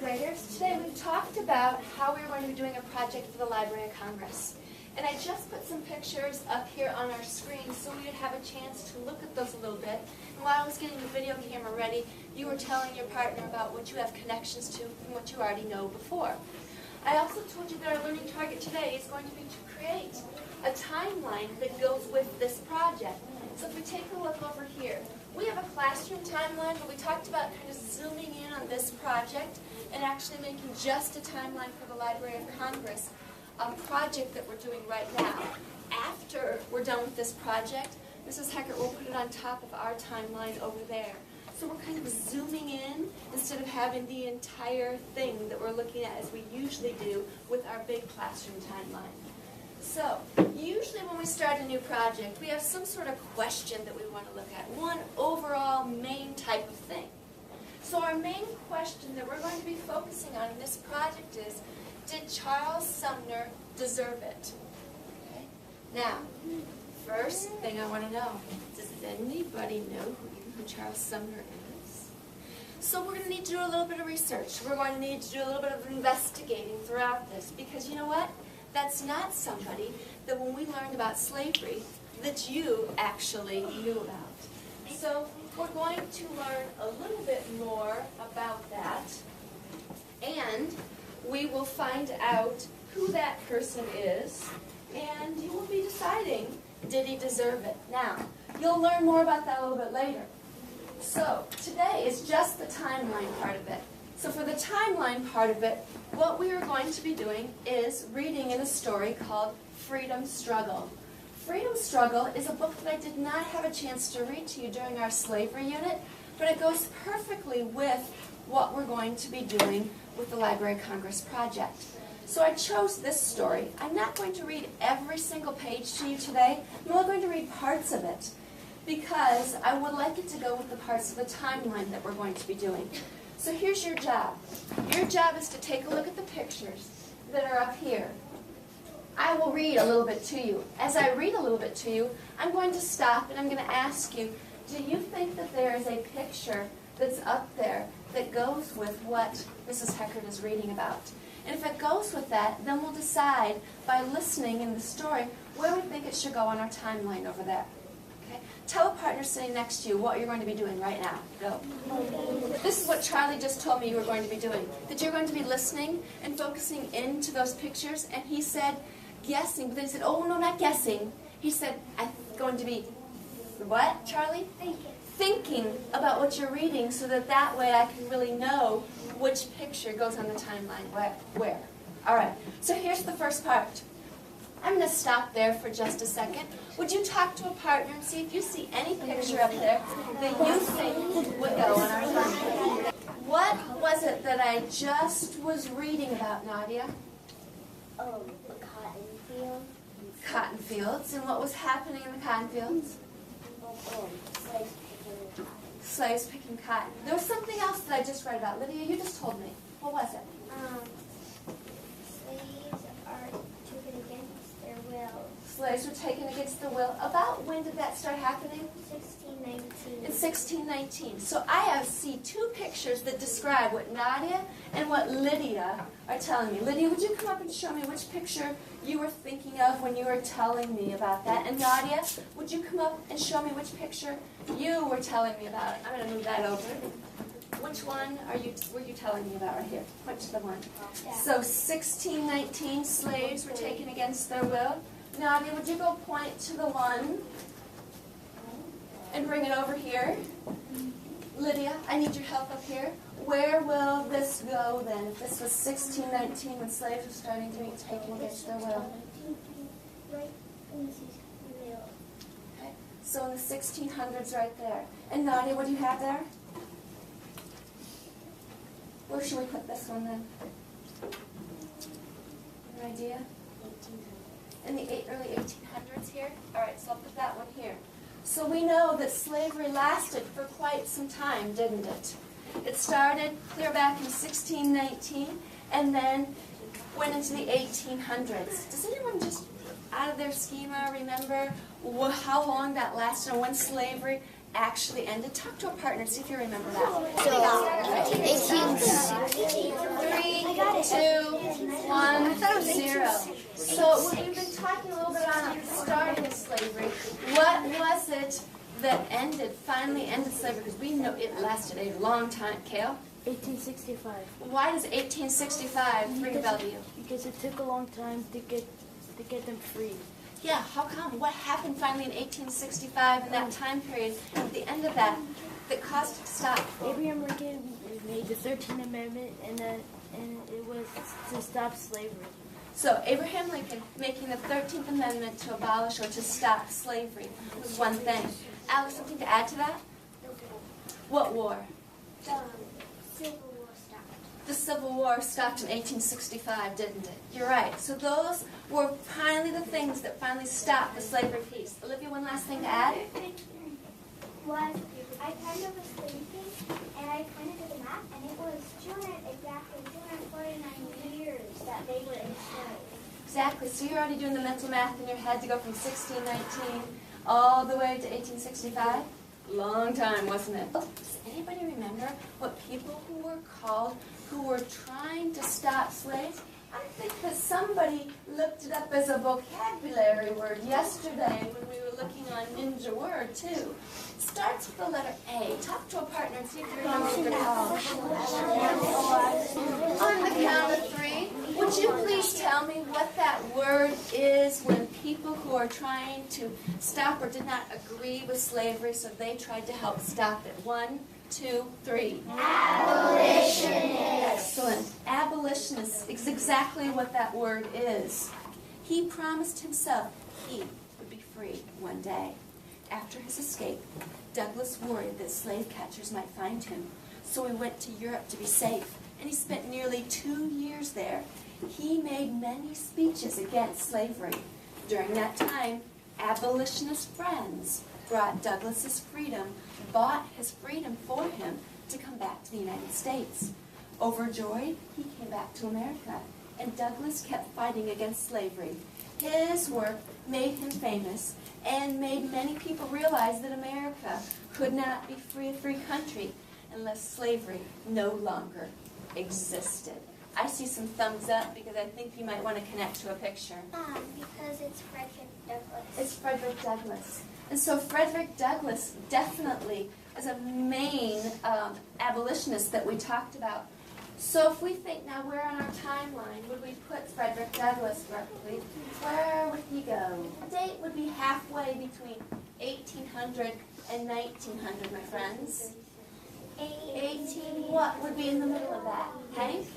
graders. Today we've talked about how we were going to be doing a project for the Library of Congress. And I just put some pictures up here on our screen so we would have a chance to look at those a little bit. And while I was getting the video camera ready, you were telling your partner about what you have connections to and what you already know before. I also told you that our learning target today is going to be to create a timeline that goes with this project. So if we take a look over here, we have a classroom timeline, but we talked about kind of zooming in on this project and actually making just a timeline for the Library of Congress, a project that we're doing right now. After we're done with this project, Mrs. Heckert will put it on top of our timeline over there. So we're kind of zooming in instead of having the entire thing that we're looking at as we usually do with our big classroom timeline. So, usually when we start a new project, we have some sort of question that we want to look at, one overall main type of thing. So our main question that we're going to be focusing on in this project is, did Charles Sumner deserve it? Okay. Now, first thing I want to know, does anybody know who Charles Sumner is? So we're going to need to do a little bit of research. We're going to need to do a little bit of investigating throughout this, because you know what? That's not somebody that when we learned about slavery that you actually knew about. So we're going to learn a little bit more about that, and we will find out who that person is, and you will be deciding, did he deserve it? Now, you'll learn more about that a little bit later. So today is just the timeline part of it. So for the timeline part of it, what we are going to be doing is reading in a story called Freedom Struggle. Freedom Struggle is a book that I did not have a chance to read to you during our slavery unit, but it goes perfectly with what we're going to be doing with the Library of Congress project. So I chose this story. I'm not going to read every single page to you today. I'm only going to read parts of it because I would like it to go with the parts of the timeline that we're going to be doing. So here's your job. Your job is to take a look at the pictures that are up here. I will read a little bit to you. As I read a little bit to you, I'm going to stop and I'm going to ask you, do you think that there is a picture that's up there that goes with what Mrs. Heckert is reading about? And if it goes with that, then we'll decide by listening in the story where we think it should go on our timeline over there. Okay? Tell a partner sitting next to you what you're going to be doing right now. Go. This is what Charlie just told me you were going to be doing. That you're going to be listening and focusing into those pictures. And he said, guessing. But then he said, oh, no, not guessing. He said, I'm going to be, what, Charlie? Thinking about what you're reading so that way I can really know which picture goes on the timeline where. All right. So here's the first part. I'm going to stop there for just a second. Would you talk to a partner and see if you see any picture up there that you think would go on our timeline? What was it that I just was reading about, Nadia? Cotton field. Cotton fields. And what was happening in the cotton fields? Slaves picking cotton. There was something else that I just read about. Lydia, you just told me. What was it? Slaves are taken against their will. Slaves were taken against their will. About when did that start happening? 1619. In 1619. So I see two pictures that describe what Nadia and what Lydia are telling me. Lydia, would you come up and show me which picture you were thinking of when you were telling me about that? And Nadia, would you come up and show me which picture you were telling me about? I'm going to move that over. Which one were you telling me about right here? Which the one? Yeah. So 1619, slaves were taken against their will. Nadia, would you go point to the one and bring it over here? Lydia, I need your help up here. Where will this go then? If this was 1619 when slaves were starting to be taken against their will. Right in the middle. Okay. So in the 1600s right there. And Nadia, what do you have there? Where should we put this one then? An idea? In the early 1800s here? All right, so I'll put that one here. So we know that slavery lasted for quite some time, didn't it? It started clear back in 1619 and then went into the 1800s. Does anyone just, out of their schema, remember how long that lasted and when slavery actually ended? Talk to a partner, see if you remember that. So, 1860. 0. So we've been talking a little bit on starting of slavery. What was it that finally ended slavery? Because we know it lasted a long time. Kale? 1865. Why does 1865 ring a bell to you? Because it took a long time to get them free. Yeah, how come? What happened finally in 1865 in that time period, at the end of that caused it to stop? Abraham Lincoln made the 13th Amendment, and it was to stop slavery. So Abraham Lincoln making the 13th Amendment to abolish or to stop slavery was one thing. Alex, something to add to that? What war? The Civil War stopped. The Civil War stopped in 1865, didn't it? You're right. So those were finally the things that finally stopped the slavery piece. Olivia, one last thing to add? I kind of was sleeping, and I kind of did the math, and it was exactly 249 years that they were enslaved. Exactly. So you're already doing the mental math in your head to go from 1619 all the way to 1865? Long time, wasn't it? Oh, does anybody remember what people who were called, who were trying to stop slaves? I think that somebody looked it up as a vocabulary word yesterday when we were looking on Ninja Word, too. It starts with the letter A. Talk to a partner and see if you remember what they're called. On the count of 3, would you please tell me what that word is when people who are trying to stop or did not agree with slavery, so they tried to help stop it? 1, 2, 3. Abolitionist. Excellent. Abolitionist is exactly what that word is. He promised himself he would be free one day. After his escape, Douglass worried that slave catchers might find him, so he went to Europe to be safe, and he spent nearly 2 years there. He made many speeches against slavery. During that time, abolitionist friends brought Douglass's freedom, bought his freedom for him to come back to the United States. Overjoyed, he came back to America, and Douglass kept fighting against slavery. His work made him famous and made many people realize that America could not be a free country unless slavery no longer existed. I see some thumbs up because I think you might want to connect to a picture. Because it's Frederick Douglass. It's Frederick Douglass. And so Frederick Douglass definitely is a main abolitionist that we talked about. So if we think now where on our timeline would we put Frederick Douglass roughly? Where would he go? The date would be halfway between 1800 and 1900, my friends. 18, what would be in the middle of that? Hank?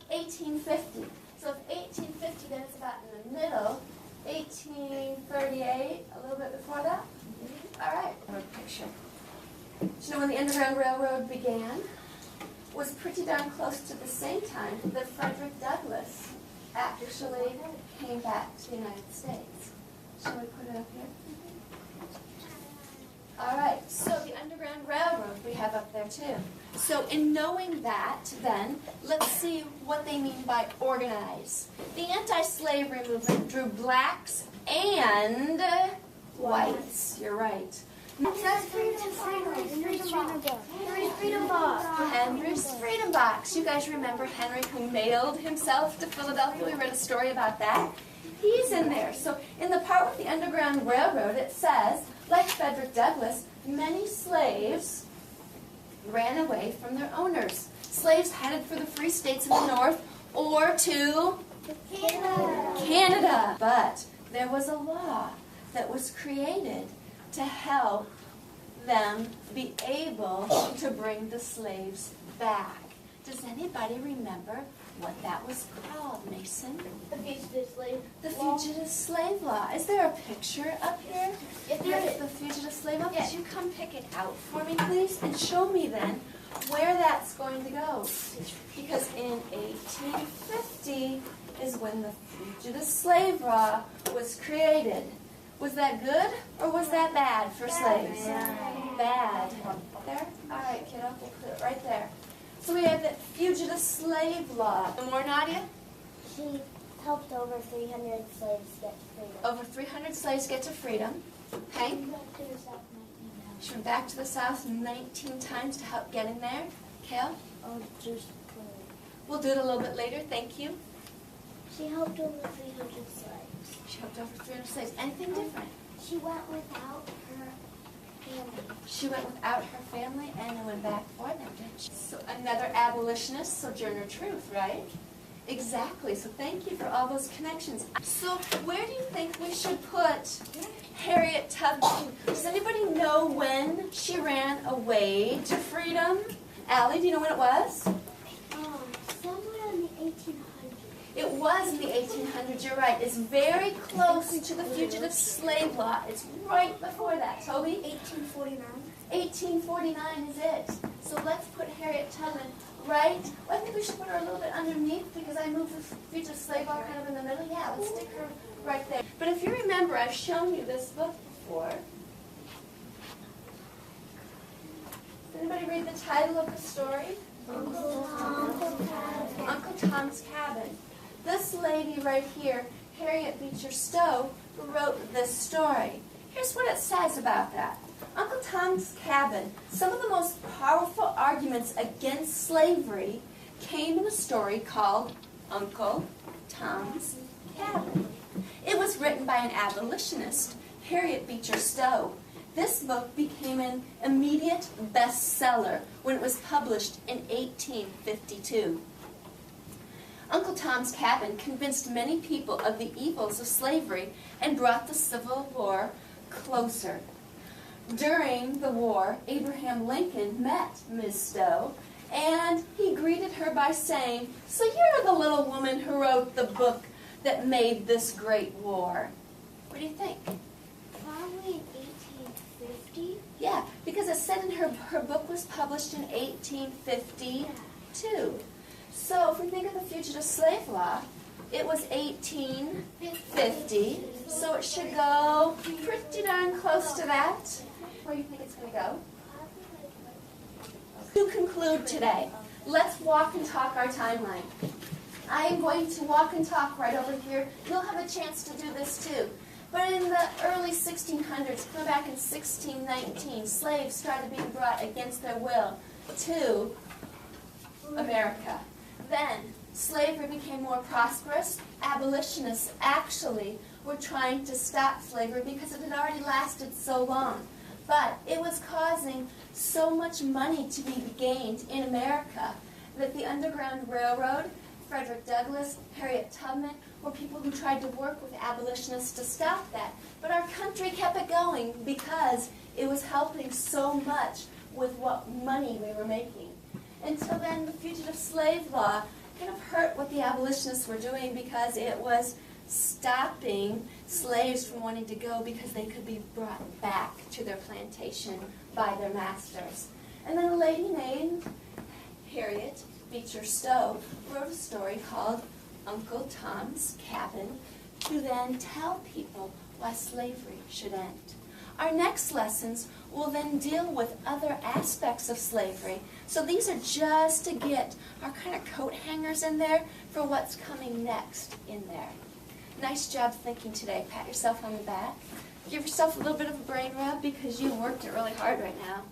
1850. So if 1850, then it's about in the middle. 1838, a little bit before that? All right, I have a picture. Do you know when the Underground Railroad began? Was pretty darn close to the same time that Frederick Douglass actually came back to the United States. Shall we put it up here? All right, so the Underground Railroad we have up there too. So in knowing that, then, let's see what they mean by organize. The anti-slavery movement drew blacks and whites. You're right. Henry's Freedom Box. You guys remember Henry who mailed himself to Philadelphia? We read a story about that. He's in there. So in the part with the Underground Railroad, it says, like Frederick Douglass, many slaves ran away from their owners. Slaves headed for the free states in the north or to Canada. But there was a law that was created to help them be able to bring the slaves back. Does anybody remember what that was called, Mason? The fugitive slave The Fugitive Slave Law. Is there a picture up here? The Fugitive Slave Law? Could you come pick it out for me, please? And show me then where that's going to go. Because in 1850 is when the Fugitive Slave Law was created. Was that good or was that bad for slaves? Bad. There? All right, kiddo, we'll put it right there. So we have the Fugitive Slave Law. And more, Nadia? She helped over 300 slaves get freedom. Over 300 slaves get to freedom. Hank? She went back to the South 19 times to help getting there. Kale? Oh, just We'll do it a little bit later. Thank you. She helped over 300 slaves. She helped over 300 slaves. Anything different? She went without her family. She went without her family and then went back for them, didn't she? So another abolitionist, Sojourner Truth, right? Exactly. So thank you for all those connections. So where do you think we should put Harriet Tubman? Does anybody know when she ran away to freedom? Allie, do you know when it was? Somewhere in the 1800s. It was in the 1800s, you're right. It's very close to the Fugitive Slave Law. It's right before that. Toby? 1849. 1849 is it. So let's put Harriet Tubman right. Well, I think we should put her a little bit underneath because I moved the Fugitive Slave Law kind of in the middle. Yeah, let's stick her right there. But if you remember, I've shown you this book before. Does anybody read the title of the story? Uncle Tom's Cabin. This lady right here, Harriet Beecher Stowe, wrote this story. Here's what it says about that. Uncle Tom's Cabin. Some of the most powerful arguments against slavery came in a story called Uncle Tom's Cabin. It was written by an abolitionist, Harriet Beecher Stowe. This book became an immediate bestseller when it was published in 1852. Uncle Tom's Cabin convinced many people of the evils of slavery and brought the Civil War closer. During the war, Abraham Lincoln met Ms. Stowe, and he greeted her by saying, "So you're the little woman who wrote the book that made this great war." What do you think? Probably in 1850. Yeah, because it said in her book was published in 1852. So if we think of the Fugitive Slave Law, it was 1850, so it should go pretty darn close to that. Where do you think it's going to go? To conclude today, let's walk and talk our timeline. I am going to walk and talk right over here. You'll have a chance to do this too. But in the early 1600s, come back in 1619, slaves started being brought against their will to America. Then, slavery became more prosperous. Abolitionists actually were trying to stop slavery because it had already lasted so long. But it was causing so much money to be gained in America that the Underground Railroad, Frederick Douglass, Harriet Tubman, were people who tried to work with abolitionists to stop that. But our country kept it going because it was helping so much with what money we were making. Until then, the Fugitive Slave Law kind of hurt what the abolitionists were doing because it was stopping slaves from wanting to go because they could be brought back to their plantation by their masters. And then a lady named Harriet Beecher Stowe wrote a story called Uncle Tom's Cabin to then tell people why slavery should end. Our next lessons will then deal with other aspects of slavery. So these are just to get our kind of coat hangers in there for what's coming next in there. Nice job thinking today. Pat yourself on the back. Give yourself a little bit of a brain rub because you worked it really hard right now.